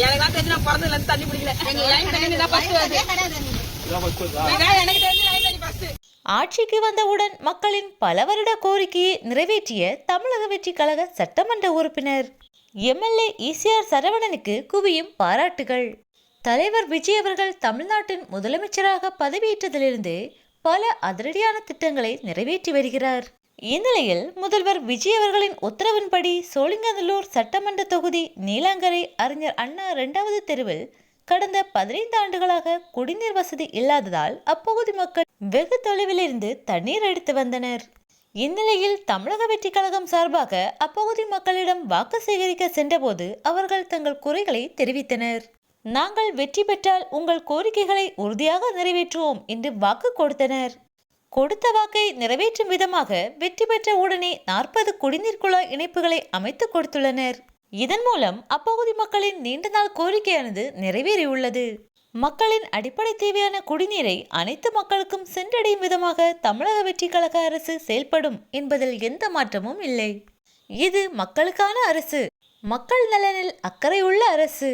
எனக்கு தெரிஞ்சு நான் பிறந்ததுல இருந்து தண்ணி பிடிக்கல. எங்க லைன் தண்ணி தான் ஃபர்ஸ்ட் வருது. எனக்கு தெரிஞ்சு லைன் தண்ணி ஃபர்ஸ்ட். ஆட்சிக்கு வந்தவுடன் மக்களின் பல வருட கோரிக்கையை நிறைவேற்றிய தமிழக வெற்றி கழக சட்டமன்ற உறுப்பினர் எம்எல்ஏ ஈசிஆர் சரவணனுக்கு குவியும் பாராட்டுகள். தலைவர் விஜய் அவர்கள் தமிழ்நாட்டின் முதலமைச்சராக பதவியேற்றதிலிருந்து பல அதிரடியான திட்டங்களை நிறைவேற்றி வருகிறார். இந்நிலையில் முதல்வர் விஜய் அவர்களின் உத்தரவின்படி சோழிங்கநல்லூர் சட்டமன்ற தொகுதி நீலாங்கரை அறிஞர் அண்ணா 2வது தெருவில் கடந்த 15 ஆண்டுகளாக குடிநீர் வசதி இல்லாததால் அப்பகுதி மக்கள் வெகு தொலைவிலிருந்து தண்ணீர் எடுத்து வந்தனர். இந்நிலையில் தமிழக வெற்றி கழகம் சார்பாக அப்பகுதி மக்களிடம் வாக்கு சேகரிக்க சென்றபோது அவர்கள் தங்கள் குறைகளை தெரிவித்தனர். நாங்கள் வெற்றி பெற்றால் உங்கள் கோரிக்கைகளை உறுதியாக நிறைவேற்றுவோம் என்று வாக்கு கொடுத்தனர். கொடுத்த வாக்கை நிறைவேற்றும் விதமாக வெற்றி பெற்ற உடனே 40 குடிநீர் குழாய் இணைப்புகளை அமைத்து கொடுத்துள்ளனர். இதன் மூலம் அப்பகுதி மக்களின் நீண்ட நாள் கோரிக்கையானது நிறைவேறியுள்ளது. மக்களின் அடிப்படை தேவையான குடிநீரை அனைத்து மக்களுக்கும் சென்றடையும் விதமாக தமிழக வெற்றி கழக அரசு செயல்படும் என்பதில் எந்த மாற்றமும் இல்லை. இது மக்களுக்கான அரசு, மக்கள் நலனில் அக்கறையுள்ள அரசு.